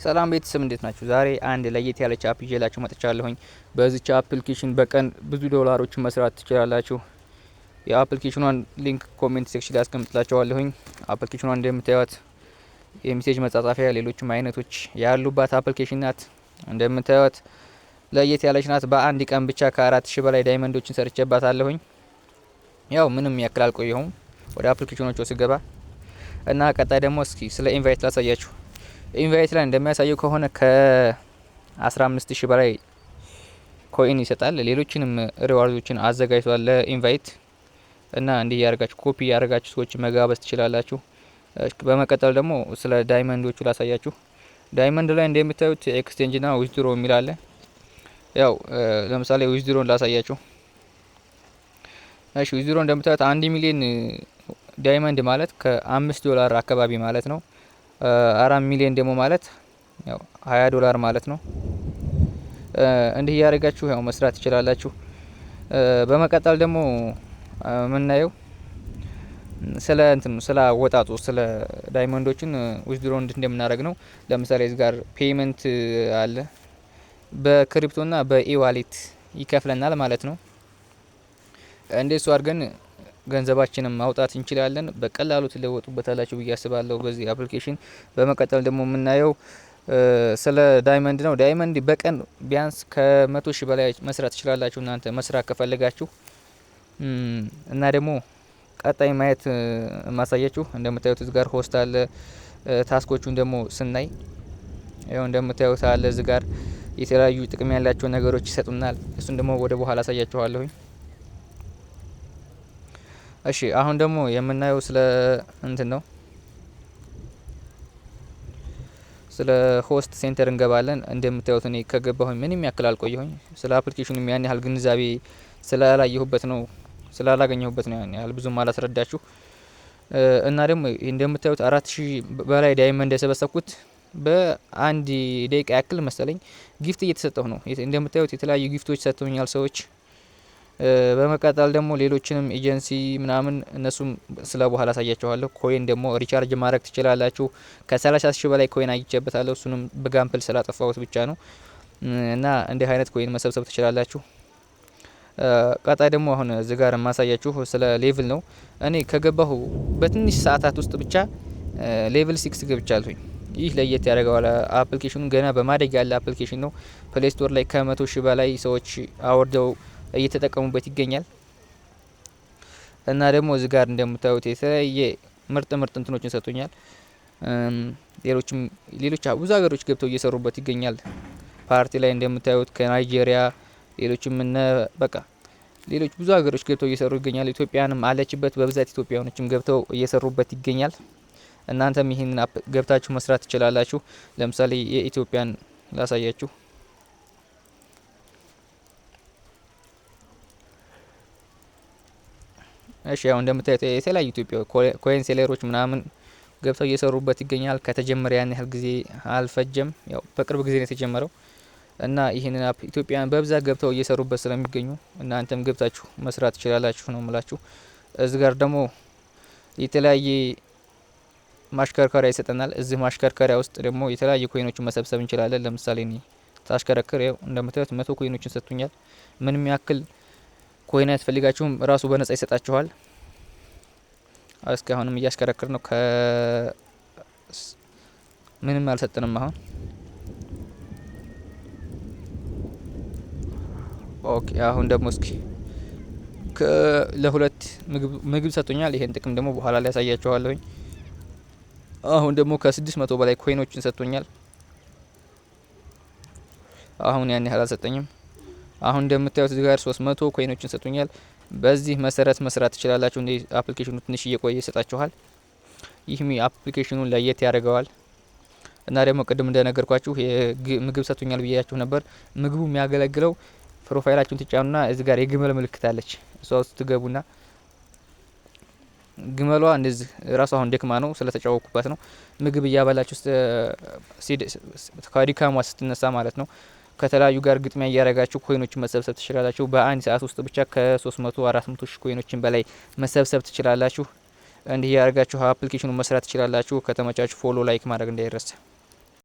ሰላም ቤተሰብ እንዴት ናችሁ? ዛሬ አንድ ለየት ያለች አፕ ይዤላችሁ መጥቻለሁኝ። በዚች አፕሊኬሽን በቀን ብዙ ዶላሮችን መስራት ትችላላችሁ። የአፕሊኬሽኗን ሊንክ ኮሜንት ሴክሽን ላይ አስቀምጥላችኋለሁኝ። አፕሊኬሽኗን እንደምታዩት የሜሴጅ መጻጻፊያ፣ ሌሎችም አይነቶች ያሉባት አፕሊኬሽን ናት። እንደምታዩት ለየት ያለች ናት። በአንድ ቀን ብቻ ከ4000 በላይ ዳይመንዶችን ሰርቼባታለሁኝ። ያው ምንም ያክል አልቆየሁም ወደ አፕሊኬሽኖቹ ስገባ እና ቀጣይ ደግሞ እስኪ ስለ ኢንቫይት ላሳያችሁ። ኢንቫይት ላይ እንደሚያሳየው ከሆነ ከ15000 በላይ ኮይን ይሰጣል። ሌሎችንም ሪዋርዶችን አዘጋጅቷል ለኢንቫይት እና እንዲህ ያርጋችሁ ኮፒ ያርጋችሁ ሰዎች መጋበዝ ትችላላችሁ። በመቀጠል ደግሞ ስለ ዳይመንዶቹ ላሳያችሁ። ዳይመንድ ላይ እንደምታዩት ኤክስቼንጅ ና ዊዝድሮ የሚል አለ። ያው ለምሳሌ ዊዝድሮን ላሳያችሁ። እሺ ዊዝድሮ እንደምታዩት 1 ሚሊዮን ዳይመንድ ማለት ከ$5 አካባቢ ማለት ነው። 4 ሚሊዮን ደግሞ ማለት ያው $20 ማለት ነው። እንዲህ ያደርጋችሁ ያው መስራት ትችላላችሁ። በመቀጠል ደግሞ ምናየው ስለ አወጣጡ ስለ ዳይመንዶችን ዊዝድሮ እንደምናደርግ ነው። ለምሳሌ እዚህ ጋር ፔመንት አለ። በክሪፕቶና በኢዋሌት ይከፍለናል ማለት ነው። እንደሱ አድርገን ገንዘባችንን ማውጣት እንችላለን። በቀላሉ ትለወጡበታላችሁ ብዬ አስባለሁ በዚህ አፕሊኬሽን። በመቀጠል ደግሞ የምናየው ስለ ዳይመንድ ነው። ዳይመንድ በቀን ቢያንስ ከ100,000 በላይ መስራት ትችላላችሁ እናንተ መስራት ከፈለጋችሁ። እና ደግሞ ቀጣይ ማየት ማሳያችሁ እንደምታዩት እዚህ ጋር ሆስት አለ። ታስኮቹን ደግሞ ስናይ ያው እንደምታዩት አለ እዚህ ጋር የተለያዩ ጥቅም ያላቸው ነገሮች ይሰጡናል። እሱን ደግሞ ወደ በኋላ አሳያችኋለሁ። እሺ አሁን ደግሞ የምናየው ስለ ነው ስለ ሆስት ሴንተር እንገባለን። እንደምታዩት እኔ ከገባሁኝ ምንም ያክል አልቆየሁኝ። ስለ አፕሊኬሽኑ ያን ያህል ግንዛቤ ስላላየሁበት ነው ስላላገኘሁበት ነው ያን ያህል ብዙም አላስረዳችሁ። እና ደግሞ እንደምታዩት 4000 በላይ ዳይመንድ የሰበሰብኩት በአንድ ደቂቃ ያክል መሰለኝ ጊፍት እየተሰጠው ነው። እንደምታዩት የተለያዩ ጊፍቶች ሰጥተውኛል ሰዎች። በመቀጠል ደግሞ ሌሎችንም ኤጀንሲ ምናምን እነሱም ስለ በኋላ አሳያችኋለሁ። ኮይን ደግሞ ሪቻርጅ ማድረግ ትችላላችሁ። ከ30,000 በላይ ኮይን አግኝቼበታለሁ። እሱንም በጋምፕል ስላጠፋሁት ብቻ ነው። እና እንዲህ አይነት ኮይን መሰብሰብ ትችላላችሁ። ቀጣይ ደግሞ አሁን እዚህ ጋር ማሳያችሁ ስለ ሌቭል ነው። እኔ ከገባሁ በትንሽ ሰዓታት ውስጥ ብቻ ሌቭል 6 ገብቻለሁኝ። ይህ ለየት ያደርገዋል። አፕሊኬሽኑ ገና በማደግ ያለ አፕሊኬሽን ነው። ፕሌይ ስቶር ላይ ከ100,000 በላይ ሰዎች አወርደው እየተጠቀሙበት ይገኛል። እና ደግሞ እዚህ ጋር እንደምታዩት የተለያየ ምርጥ እንትኖችን ሰጥቶኛል። ሌሎች ብዙ ሀገሮች ገብተው እየሰሩበት ይገኛል። ፓርቲ ላይ እንደምታዩት ከናይጄሪያ ሌሎችም በቃ ሌሎች ብዙ ሀገሮች ገብተው እየሰሩ ይገኛል። ኢትዮጵያንም አለችበት በብዛት ኢትዮጵያውያኖችም ገብተው እየሰሩበት ይገኛል። እናንተም ይህንን አፕ ገብታችሁ መስራት ትችላላችሁ። ለምሳሌ የኢትዮጵያን ላሳያችሁ። እሺ ያው እንደምታዩት የተለያዩ ኢትዮጵያ ኮይን ሴለሮች ምናምን ገብተው እየሰሩበት ይገኛል። ከተጀመረ ያን ያህል ጊዜ አልፈጀም። ያው በቅርብ ጊዜ ነው የተጀመረው። እና ይህንን አፕ ኢትዮጵያን በብዛት ገብተው እየሰሩበት ስለሚገኙ እናንተም ገብታችሁ መስራት ትችላላችሁ ነው የምላችሁ። እዚህ ጋር ደግሞ የተለያየ ማሽከርከሪያ ይሰጠናል። እዚህ ማሽከርከሪያ ውስጥ ደግሞ የተለያየ ኮይኖችን መሰብሰብ እንችላለን። ለምሳሌ እኔ ታሽከረክር ያው እንደምታዩት 100 ኮይኖችን ሰጥቶኛል። ምንም ያክል ኮይን ያስፈልጋችሁም ራሱ በነጻ ይሰጣችኋል። እስካሁንም እያሽከረክር ነው። ምንም አልሰጠንም አሁን። ኦኬ አሁን ደግሞ እስኪ ለሁለት ምግብ ሰጥቶኛል። ይሄን ጥቅም ደግሞ በኋላ ላይ ያሳያችኋለሁኝ። አሁን ደግሞ ከ600 በላይ ኮይኖችን ሰጥቶኛል። አሁን ያን ያህል አልሰጠኝም። አሁን እንደምታዩት እዚህ ጋር 300 ኮይኖችን ሰጥቶኛል። በዚህ መሰረት መስራት ትችላላችሁ። እንደ አፕሊኬሽኑ ትንሽ እየቆየ ይሰጣችኋል። ይህም አፕሊኬሽኑን ለየት ያደርገዋል። እና ደግሞ ቅድም እንደነገርኳችሁ ምግብ ሰጥቶኛል ብያችሁ ነበር። ምግቡ የሚያገለግለው ፕሮፋይላችሁን ትጫኑና እዚህ ጋር የግመል ምልክት አለች። እሷ ውስጥ ትገቡና ግመሏ እንደዚህ ራሱ አሁን ደክማ ነው ስለተጫወኩባት ነው። ምግብ እያበላችሁ ከዲካሟ ስትነሳ ማለት ነው። ከተለያዩ ጋር ግጥሚያ እያረጋችሁ ኮይኖችን መሰብሰብ ትችላላችሁ። በአንድ ሰዓት ውስጥ ብቻ ከ300-400 ሺህ ኮይኖችን በላይ መሰብሰብ ትችላላችሁ። እንዲህ ያረጋችሁ አፕሊኬሽኑን መስራት ትችላላችሁ። ከተመቻችሁ ፎሎ ላይክ ማድረግ እንዳይረሳ።